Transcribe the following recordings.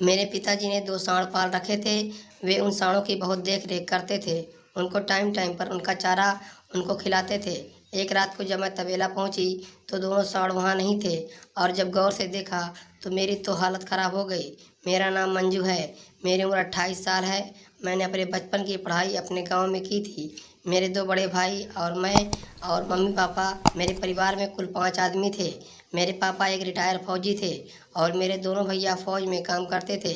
मेरे पिताजी ने 2 सांड पाल रखे थे। वे उन सांडों की बहुत देख रेख करते थे। उनको टाइम टाइम पर उनका चारा उनको खिलाते थे। एक रात को जब मैं तबेला पहुंची तो दोनों सांड वहां नहीं थे और जब गौर से देखा तो मेरी तो हालत ख़राब हो गई। मेरा नाम मंजू है। मेरी उम्र 28 साल है। मैंने अपने बचपन की पढ़ाई अपने गांव में की थी। मेरे 2 बड़े भाई और मैं और मम्मी पापा। मेरे परिवार में कुल 5 आदमी थे। मेरे पापा एक रिटायर फौजी थे और मेरे दोनों भैया फौज में काम करते थे।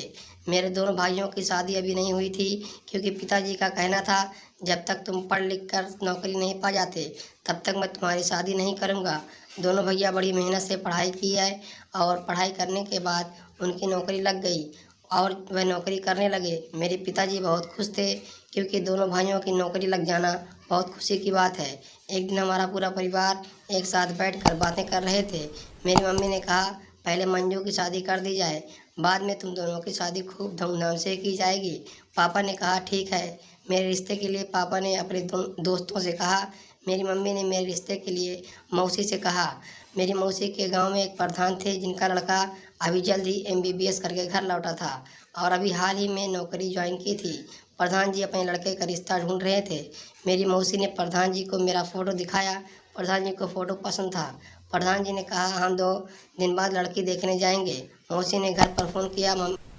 मेरे दोनों भाइयों की शादी अभी नहीं हुई थी क्योंकि पिताजी का कहना था, जब तक तुम पढ़ लिख कर नौकरी नहीं पा जाते तब तक मैं तुम्हारी शादी नहीं करूँगा। दोनों भैया बड़ी मेहनत से पढ़ाई की है और पढ़ाई करने के बाद उनकी नौकरी लग गई और वह नौकरी करने लगे। मेरे पिताजी बहुत खुश थे क्योंकि दोनों भाइयों की नौकरी लग जाना बहुत खुशी की बात है। एक दिन हमारा पूरा परिवार एक साथ बैठकर बातें कर रहे थे। मेरी मम्मी ने कहा, पहले मंजू की शादी कर दी जाए, बाद में तुम दोनों की शादी खूब धूमधाम से की जाएगी। पापा ने कहा, ठीक है। मेरे रिश्ते के लिए पापा ने अपने दोस्तों से कहा। मेरी मम्मी ने मेरे रिश्ते के लिए मौसी से कहा। मेरी मौसी के गांव में एक प्रधान थे जिनका लड़का अभी जल्द ही MBBS करके घर लौटा था और अभी हाल ही में नौकरी ज्वाइन की थी। प्रधान जी अपने लड़के का रिश्ता ढूंढ रहे थे। मेरी मौसी ने प्रधान जी को मेरा फ़ोटो दिखाया। प्रधान जी को फ़ोटो पसंद था। प्रधान जी ने कहा, हम 2 दिन बाद लड़की देखने जाएंगे। मौसी ने घर पर फ़ोन किया।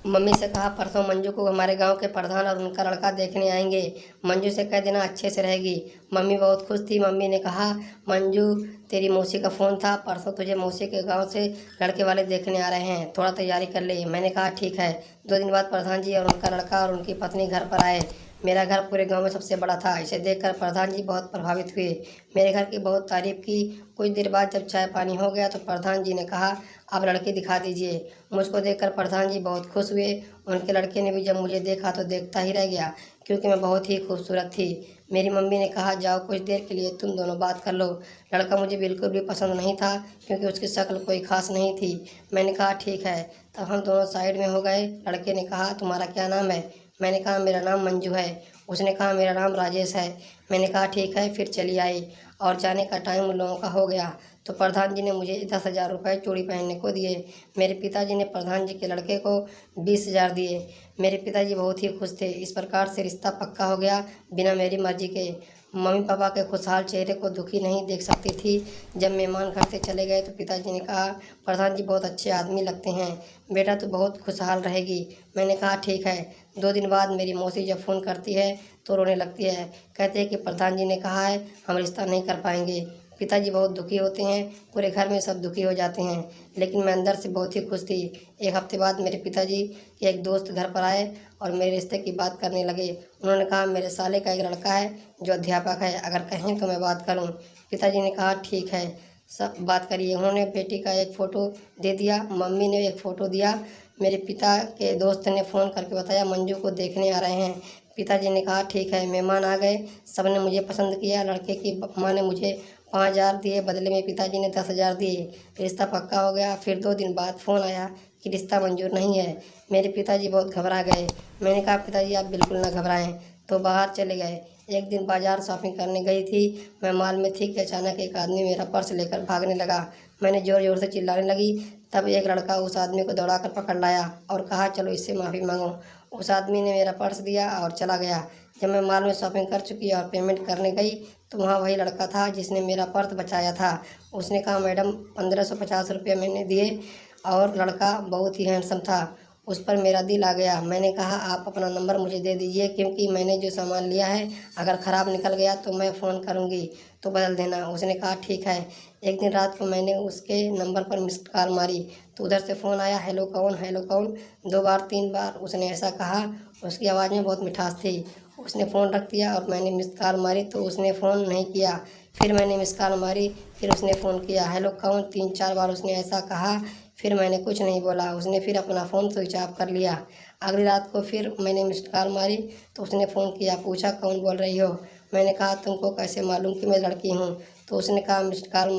मम्मी से कहा, परसों मंजू को हमारे गांव के प्रधान और उनका लड़का देखने आएंगे। मंजू से कह देना अच्छे से रहेगी। मम्मी बहुत खुश थी। मम्मी ने कहा, मंजू तेरी मौसी का फ़ोन था, परसों तुझे मौसी के गांव से लड़के वाले देखने आ रहे हैं, थोड़ा तैयारी कर ले। मैंने कहा, ठीक है। 2 दिन बाद प्रधान जी और उनका लड़का और उनकी पत्नी घर पर आए। मेरा घर पूरे गांव में सबसे बड़ा था। इसे देखकर प्रधान जी बहुत प्रभावित हुए। मेरे घर की बहुत तारीफ की। कुछ देर बाद जब चाय पानी हो गया तो प्रधान जी ने कहा, आप लड़की दिखा दीजिए। मुझको देखकर प्रधान जी बहुत खुश हुए। उनके लड़के ने भी जब मुझे देखा तो देखता ही रह गया क्योंकि मैं बहुत ही खूबसूरत थी। मेरी मम्मी ने कहा, जाओ कुछ देर के लिए तुम दोनों बात कर लो। लड़का मुझे बिल्कुल भी पसंद नहीं था क्योंकि उसकी शक्ल कोई खास नहीं थी। मैंने कहा, ठीक है। तब हम दोनों साइड में हो गए। लड़के ने कहा, तुम्हारा क्या नाम है? मैंने कहा, मेरा नाम मंजू है। उसने कहा, मेरा नाम राजेश है। मैंने कहा, ठीक है। फिर चली आई और जाने का टाइम उन लोगों का हो गया तो प्रधान जी ने मुझे 10,000 रुपये चूड़ी पहनने को दिए। मेरे पिताजी ने प्रधान जी के लड़के को 20,000 दिए। मेरे पिताजी बहुत ही खुश थे। इस प्रकार से रिश्ता पक्का हो गया बिना मेरी मर्जी के। मम्मी पापा के खुशहाल चेहरे को दुखी नहीं देख सकती थी। जब मेहमान घर से चले गए तो पिताजी ने कहा, प्रधान जी बहुत अच्छे आदमी लगते हैं, बेटा तो बहुत खुशहाल रहेगी। मैंने कहा, ठीक है। 2 दिन बाद मेरी मौसी जब फ़ोन करती है तो रोने लगती है। कहते हैं कि प्रधान जी ने कहा है हम रिश्ता नहीं कर पाएंगे। पिताजी बहुत दुखी होते हैं। पूरे घर में सब दुखी हो जाते हैं लेकिन मैं अंदर से बहुत ही खुश थी। एक हफ्ते बाद मेरे पिताजी के एक दोस्त घर पर आए और मेरे रिश्ते की बात करने लगे। उन्होंने कहा, मेरे साले का एक लड़का है जो अध्यापक है, अगर कहें तो मैं बात करूं। पिताजी ने कहा, ठीक है, सब बात करिए। उन्होंने बेटी का एक फ़ोटो दे दिया। मम्मी ने एक फ़ोटो दिया। मेरे पिता के दोस्त ने फ़ोन करके बताया, मंजू को देखने आ रहे हैं। पिताजी ने कहा, ठीक है। मेहमान आ गए। सब ने मुझे पसंद किया। लड़के की माँ ने मुझे 5,000 दिए, बदले में पिताजी ने 10,000 दिए। रिश्ता पक्का हो गया। फिर 2 दिन बाद फ़ोन आया कि रिश्ता मंजूर नहीं है। मेरे पिताजी बहुत घबरा गए। मैंने कहा, पिताजी आप बिल्कुल ना घबराएं। तो बाहर चले गए। एक दिन बाजार शॉपिंग करने गई थी। मैं मॉल में थी कि अचानक एक आदमी मेरा पर्स लेकर भागने लगा। मैंने ज़ोर ज़ोर से चिल्लाने लगी। तब एक लड़का उस आदमी को दौड़ाकर पकड़ लाया और कहा, चलो इससे माफ़ी मांगो। उस आदमी ने मेरा पर्स दिया और चला गया। जब मैं मॉल में शॉपिंग कर चुकी और पेमेंट करने गई तो वहाँ वही लड़का था जिसने मेरा पर्स बचाया था। उसने कहा, मैडम 1550 रुपये मैंने दिए। और लड़का बहुत ही हैंडसम था। उस पर मेरा दिल आ गया। मैंने कहा, आप अपना नंबर मुझे दे दीजिए क्योंकि मैंने जो सामान लिया है अगर ख़राब निकल गया तो मैं फ़ोन करूँगी तो बदल देना। उसने कहा, ठीक है। एक दिन रात को मैंने उसके नंबर पर मिस्ड कॉल मारी तो उधर से फ़ोन आया, हेलो कौन, हेलो कौन। 2 बार 3 बार उसने ऐसा कहा। उसकी आवाज़ में बहुत मिठास थी। उसने फ़ोन रख दिया और मैंने मिस्ड कॉल मारी तो उसने फ़ोन नहीं किया। फिर मैंने मिस्ड कॉल मारी, फिर उसने फ़ोन किया, हेलो कौन। 3-4 बार उसने ऐसा कहा। फिर मैंने कुछ नहीं बोला। उसने फिर अपना फ़ोन स्विच ऑफ कर लिया। अगली रात को फिर मैंने मिस्ड कॉल मारी तो उसने फ़ोन किया, पूछा, कौन बोल रही हो। मैंने कहा, तुमको कैसे मालूम कि मैं लड़की हूँ। तो उसने कहा, मिस्ड कॉल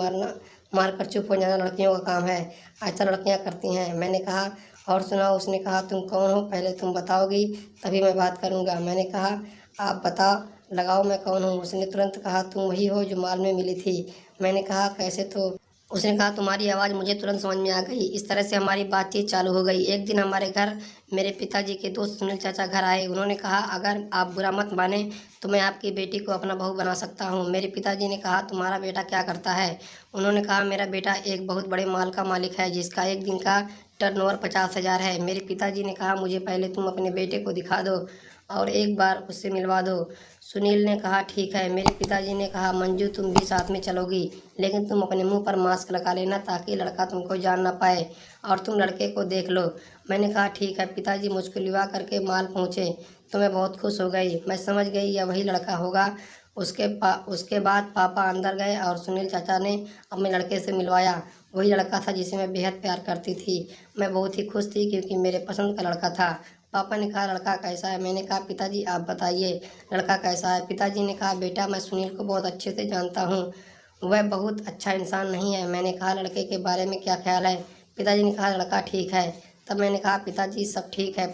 मारकर चुप हो जाना लड़कियों का काम है, ऐसा लड़कियाँ करती हैं। मैंने कहा, और सुनाओ। उसने कहा, तुम कौन हो पहले तुम बताओगी तभी मैं बात करूँगा। मैंने कहा, आप बता लगाओ मैं कौन हूँ। उसने तुरंत कहा, तुम वही हो जो मॉल में मिली थी। मैंने कहा, कैसे। तो उसने कहा तुम्हारी आवाज़ मुझे तुरंत समझ में आ गई। इस तरह से हमारी बातचीत चालू हो गई। एक दिन हमारे घर मेरे पिताजी के दोस्त सुनील चाचा घर आए। उन्होंने कहा अगर आप बुरा मत माने तो मैं आपकी बेटी को अपना बहू बना सकता हूँ। मेरे पिताजी ने कहा तुम्हारा बेटा क्या करता है? उन्होंने कहा मेरा बेटा एक बहुत बड़े माल का मालिक है जिसका एक दिन का टर्नओवर 50,000 है। मेरे पिताजी ने कहा मुझे पहले तुम अपने बेटे को दिखा दो और एक बार उससे मिलवा दो। सुनील ने कहा ठीक है। मेरे पिताजी ने कहा मंजू तुम भी साथ में चलोगी, लेकिन तुम अपने मुंह पर मास्क लगा लेना ताकि लड़का तुमको जान ना पाए और तुम लड़के को देख लो। मैंने कहा ठीक है। पिताजी मुझको लिवा करके माल पहुँचे तो मैं बहुत खुश हो गई। मैं समझ गई यह वही लड़का होगा। उसके बाद पापा अंदर गए और सुनील चाचा ने अपने लड़के से मिलवाया। वही लड़का था जिसे मैं बेहद प्यार करती थी। मैं बहुत ही खुश थी क्योंकि मेरे पसंद का लड़का था। पापा ने कहा लड़का कैसा है? मैंने कहा पिताजी आप बताइए लड़का कैसा है? पिताजी ने कहा बेटा मैं सुनील को बहुत अच्छे से जानता हूँ, वह बहुत अच्छा इंसान नहीं है। मैंने कहा लड़के के बारे में क्या ख्याल है? पिताजी ने कहा लड़का ठीक है। तब मैंने कहा पिताजी सब ठीक है,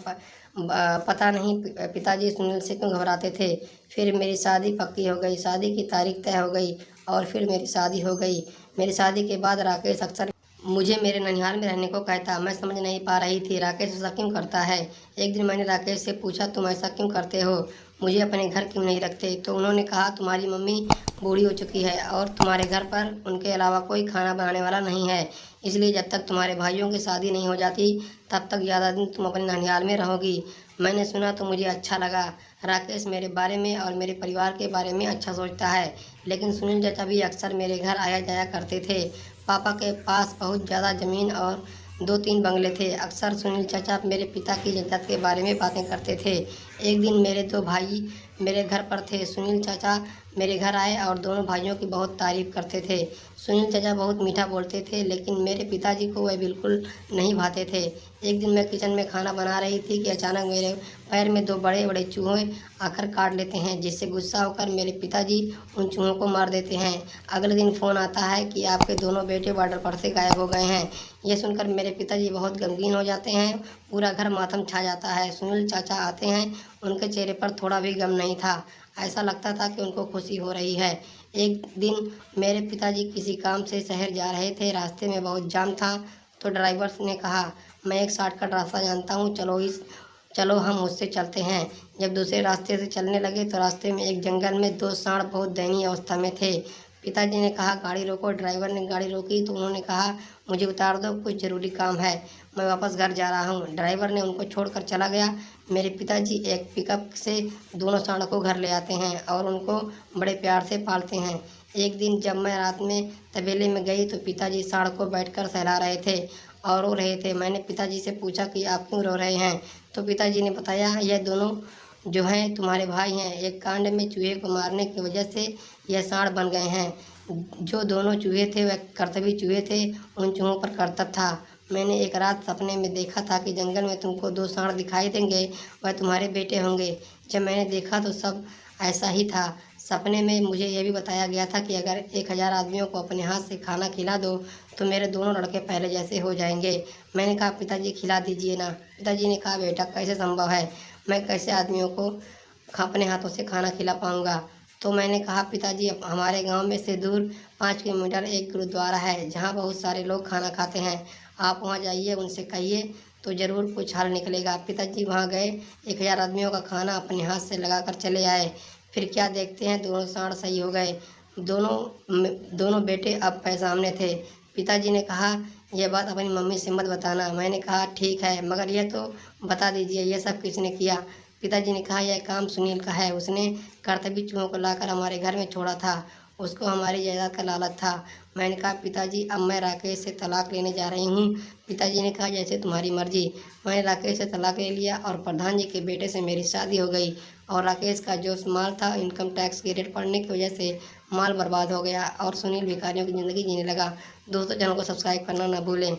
पता नहीं पिताजी सुनील से क्यों घबराते थे। फिर मेरी शादी पक्की हो गई, शादी की तारीख तय हो गई और फिर मेरी शादी हो गई। मेरी शादी के बाद राकेश अक्सर मुझे मेरे ननिहाल में रहने को कहता। मैं समझ नहीं पा रही थी राकेश ऐसा क्यों करता है। एक दिन मैंने राकेश से पूछा तुम ऐसा क्यों करते हो, मुझे अपने घर क्यों नहीं रखते? तो उन्होंने कहा तुम्हारी मम्मी बूढ़ी हो चुकी है और तुम्हारे घर पर उनके अलावा कोई खाना बनाने वाला नहीं है, इसलिए जब तक तुम्हारे भाइयों की शादी नहीं हो जाती तब तक ज़्यादा दिन तुम अपने ननिहाल में रहोगी। मैंने सुना तो मुझे अच्छा लगा। राकेश मेरे बारे में और मेरे परिवार के बारे में अच्छा सोचता है, लेकिन सुनील चाचा भी अक्सर मेरे घर आया जाया करते थे। पापा के पास बहुत ज़्यादा ज़मीन और 2-3 बंगले थे। अक्सर सुनील चाचा मेरे पिता की जद्दत के बारे में बातें करते थे। एक दिन मेरे 2 भाई मेरे घर पर थे। सुनील चाचा मेरे घर आए और दोनों भाइयों की बहुत तारीफ़ करते थे। सुनील चाचा बहुत मीठा बोलते थे, लेकिन मेरे पिताजी को वह बिल्कुल नहीं भाते थे। एक दिन मैं किचन में खाना बना रही थी कि अचानक मेरे पैर में 2 बड़े बड़े चूहे आकर काट लेते हैं, जिससे गुस्सा होकर मेरे पिताजी उन चूहों को मार देते हैं। अगले दिन फ़ोन आता है कि आपके दोनों बेटे बॉर्डर पर से गायब हो गए हैं। ये सुनकर मेरे पिताजी बहुत गमगीन हो जाते हैं, पूरा घर मातम छा जाता है। सुनील चाचा आते हैं, उनके चेहरे पर थोड़ा भी गम नहीं था, ऐसा लगता था कि उनको खुशी हो रही है। एक दिन मेरे पिताजी किसी काम से शहर जा रहे थे। रास्ते में बहुत जाम था तो ड्राइवर ने कहा मैं एक शॉर्टकट रास्ता जानता हूँ, चलो हम उससे चलते हैं। जब दूसरे रास्ते से चलने लगे तो रास्ते में एक जंगल में 2 सांड बहुत दयनीय अवस्था में थे। पिताजी ने कहा गाड़ी रोको। ड्राइवर ने गाड़ी रोकी तो उन्होंने कहा मुझे उतार दो, कुछ ज़रूरी काम है, मैं वापस घर जा रहा हूँ। ड्राइवर ने उनको छोड़कर चला गया। मेरे पिताजी एक पिकअप से दोनों सांडों को घर ले आते हैं और उनको बड़े प्यार से पालते हैं। एक दिन जब मैं रात में तबेले में गई तो पिताजी सांड को बैठकर सहला रहे थे और रो रहे थे। मैंने पिताजी से पूछा कि आप क्यों रो रहे हैं? तो पिताजी ने बताया यह दोनों जो हैं तुम्हारे भाई हैं, एक कांड में चूहे को मारने की वजह से यह सांड बन गए हैं। जो दोनों चूहे थे वह कर्तव्य चूहे थे, उन चूहों पर कर्तव्य था। मैंने एक रात सपने में देखा था कि जंगल में तुमको 2 सांड दिखाई देंगे, वह तुम्हारे बेटे होंगे। जब मैंने देखा तो सब ऐसा ही था। सपने में मुझे यह भी बताया गया था कि अगर 1000 आदमियों को अपने हाथ से खाना खिला दो तो मेरे दोनों लड़के पहले जैसे हो जाएंगे। मैंने कहा पिताजी खिला दीजिए ना। पिताजी ने कहा बेटा कैसे संभव है, मैं कैसे आदमियों को अपने हाथों से खाना खिला पाऊँगा? तो मैंने कहा पिताजी हमारे गांव में से दूर 5 किलोमीटर एक गुरुद्वारा है जहां बहुत सारे लोग खाना खाते हैं, आप वहां जाइए, उनसे कहिए तो ज़रूर कुछ हल निकलेगा। पिताजी वहां गए, 1000 आदमियों का खाना अपने हाथ से लगाकर चले आए। फिर क्या देखते हैं दोनों सांड सही हो गए। दोनों बेटे अब सामने थे। पिताजी ने कहा यह बात अपनी मम्मी से मत बताना। मैंने कहा ठीक है, मगर यह तो बता दीजिए यह सब किसने किया? पिताजी ने कहा यह काम सुनील का है, उसने कर्तव्य चूहों को लाकर हमारे घर में छोड़ा था, उसको हमारी जायदाद का लालच था। मैंने कहा पिताजी अब मैं राकेश से तलाक लेने जा रही हूँ। पिताजी ने कहा जैसे तुम्हारी मर्जी। मैंने राकेश से तलाक ले लिया और प्रधान जी के बेटे से मेरी शादी हो गई और राकेश का जो माल था इनकम टैक्स की रेट पड़ने की वजह से माल बर्बाद हो गया और सुनील भिखारियों की ज़िंदगी जीने लगा। दोस्तों चैनल को सब्सक्राइब करना ना भूलें।